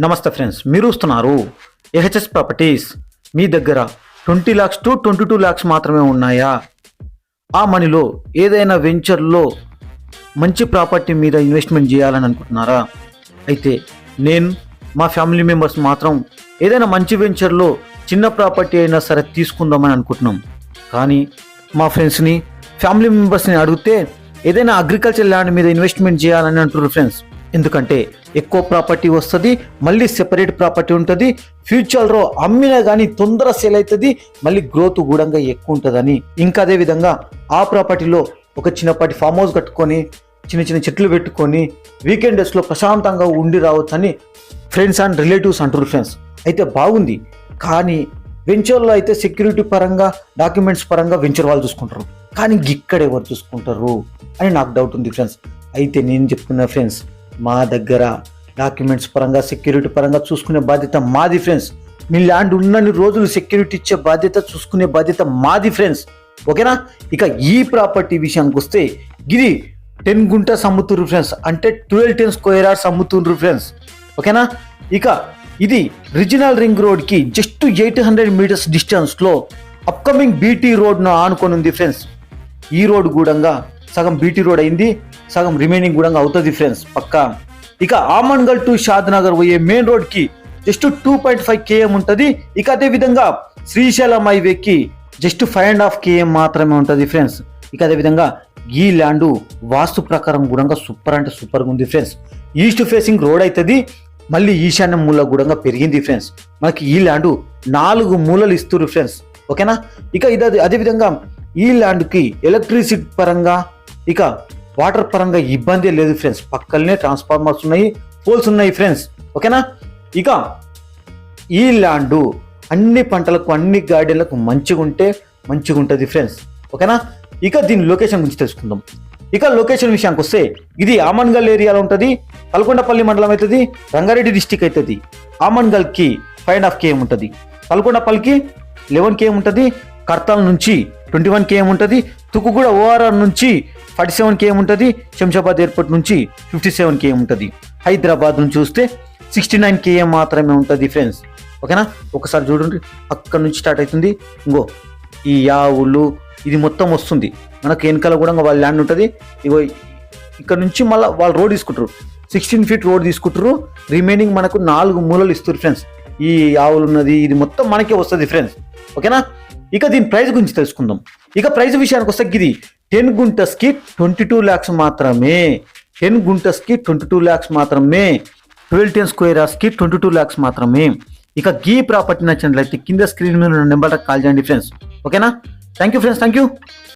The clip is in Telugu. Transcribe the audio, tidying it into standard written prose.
నమస్తే ఫ్రెండ్స్, మీరు చూస్తున్నారు ఏహెచ్ఎస్ ప్రాపర్టీస్. మీ దగ్గర 20 lakhs to 22 lakhs మాత్రమే ఉన్నాయా? ఆ మనీలో ఏదైనా వెంచర్లో మంచి ప్రాపర్టీ మీద ఇన్వెస్ట్మెంట్ చేయాలని అనుకుంటున్నారా? అయితే నేను మా ఫ్యామిలీ మెంబర్స్ మాత్రం ఏదైనా మంచి వెంచర్లో చిన్న ప్రాపర్టీ అయినా సరే తీసుకుందామని అనుకుంటున్నాం. కానీ మా ఫ్రెండ్స్ని ఫ్యామిలీ మెంబర్స్ని అడిగితే ఏదైనా అగ్రికల్చర్ ల్యాండ్ మీద ఇన్వెస్ట్మెంట్ చేయాలని అంటున్నారు ఫ్రెండ్స్. ఎందుకంటే ఎక్కువ ప్రాపర్టీ వస్తుంది, మళ్ళీ సెపరేట్ ప్రాపర్టీ ఉంటుంది, ఫ్యూచర్లో అమ్మినా కానీ తొందర సేల్ అవుతుంది, మళ్ళీ గ్రోత్ కూడా ఎక్కువ ఉంటుందని. ఇంకా అదే విధంగా ఆ ప్రాపర్టీలో ఒక చిన్నపాటి ఫామ్ హౌస్ కట్టుకొని చిన్న చిన్న చెట్లు పెట్టుకొని వీకెండ్ డేస్లో ప్రశాంతంగా ఉండి రావచ్చని ఫ్రెండ్స్ అండ్ రిలేటివ్స్ అంటారు ఫ్రెండ్స్. అయితే బాగుంది, కానీ వెంచర్లో అయితే సెక్యూరిటీ పరంగా డాక్యుమెంట్స్ పరంగా వెంచర్ వాళ్ళు చూసుకుంటారు, కానీ ఇక్కడ ఎవరు చూసుకుంటారు అని నాకు డౌట్ ఉంది ఫ్రెండ్స్. అయితే నేను చెప్తున్నా ఫ్రెండ్స్, మా దగ్గర డాక్యుమెంట్స్ పరంగా సెక్యూరిటీ పరంగా చూసుకునే బాధ్యత మాది ఫ్రెండ్స్. మీ ల్యాండ్ ఉన్నన్ని రోజులు సెక్యూరిటీ ఇచ్చే బాధ్యత, చూసుకునే బాధ్యత మాది ఫ్రెండ్స్. ఓకేనా? ఇక ఈ ప్రాపర్టీ విషయానికి వస్తే ఇది 10 గుంటస్ అమ్ముతున్నారు ఫ్రెండ్స్, అంటే 12 square hours అమ్ముతున్నారు ఫ్రెండ్స్. ఓకేనా? ఇక ఇది రీజనల్ రింగ్ రోడ్కి జస్ట్ 800 meters డిస్టెన్స్లో అప్కమింగ్ బీటీ రోడ్ను ఆనుకొని ఉంది ఫ్రెండ్స్. ఈ రోడ్ కూడా సగం బీటీ రోడ్ అయింది, సగం రిమైనింగ్ కూడా అవుతుంది ఫ్రెండ్స్ పక్కా. ఇక ఆమన్గల్ టు షాద్ నగర్ పోయే మెయిన్ రోడ్కి జస్ట్ 2.5 km ఉంటుంది. ఇక అదే విధంగా శ్రీశైలం హైవేకి జస్ట్ 5.5 km మాత్రమే ఉంటుంది ఫ్రెండ్స్. ఇక అదే విధంగా ఈ ల్యాండ్ వాస్తు ప్రకారం కూడా సూపర్ అంటే సూపర్గా ఉంది ఫ్రెండ్స్. ఈస్ట్ ఫేసింగ్ రోడ్ అవుతుంది, మళ్ళీ ఈశాన్య మూల కూడా పెరిగింది ఫ్రెండ్స్. మనకి ఈ ల్యాండ్ 4 మూలలు ఇస్తారు ఫ్రెండ్స్. ఓకేనా? ఇక ఇది అదేవిధంగా ఈ ల్యాండ్కి ఎలక్ట్రిసిటీ పరంగా ఇక వాటర్ పరంగా ఇబ్బంది లేదు ఫ్రెండ్స్. పక్కనే ట్రాన్స్ఫార్మర్స్ ఉన్నాయి, పోల్స్ ఉన్నాయి ఫ్రెండ్స్. ఓకేనా? ఇక ఈ ల్యాండ్ అన్ని పంటలకు అన్ని గార్డెన్లకు మంచిగా ఉంటుంది ఫ్రెండ్స్. ఓకేనా? ఇక దీని లొకేషన్ గురించి తెలుసుకుందాం. ఇక లొకేషన్ విషయానికి వస్తే ఇది ఆమన్గల్ ఏరియాలో ఉంటుంది, పల్కొండపల్లి మండలం అవుతుంది, రంగారెడ్డి డిస్టిక్ అవుతుంది. ఆమన్గల్కి 5.5 km ఉంటుంది, పల్కొండపల్లికి 11 km ఉంటుంది, కర్తాల్ నుంచి 21 km ఉంటుంది, తుకుగూడ ఓఆర్ఆర్ నుంచి 47 km ఉంటుంది, శంషాబాద్ ఎయిర్పోర్ట్ నుంచి 57 km ఉంటుంది, హైదరాబాద్ నుంచి చూస్తే 69 km మాత్రమే ఉంటుంది ఫ్రెండ్స్. ఓకేనా? ఒకసారి చూడండి, అక్కడ నుంచి స్టార్ట్ అవుతుంది. ఇంకో ఈ యావులు ఇది మొత్తం వస్తుంది మనకు, వెనకాల కూడా వాళ్ళ ల్యాండ్ ఉంటుంది. ఇగో ఇక్కడ నుంచి మళ్ళీ వాళ్ళు రోడ్ తీసుకుంటారు, 16 feet రోడ్ తీసుకుంటారు. రిమైనింగ్ మనకు 4 మూలలు ఇస్తారు ఫ్రెండ్స్. ఈ ఆవులు ఉన్నది ఇది మొత్తం మనకే వస్తుంది ఫ్రెండ్స్. ఓకేనా? ఇక దీని ప్రైస్ గురించి తెలుసుకుందాం. ఇక ప్రైస్ విషయానికి వస్తే ఇది 10 గుంటస్కి 22 lakhs మాత్రమే. 10 గుంటస్కి 22 lakhs మాత్రమే. 12 square hoursకి 22 lakhs మాత్రమే. ఇక ఈ ప్రాపర్టీ నచ్చినట్లయితే కింద స్క్రీన్ మీద నెంబర్ కాల్ చేయండి ఫ్రెండ్స్. ఓకేనా? Thank you friends, thank you.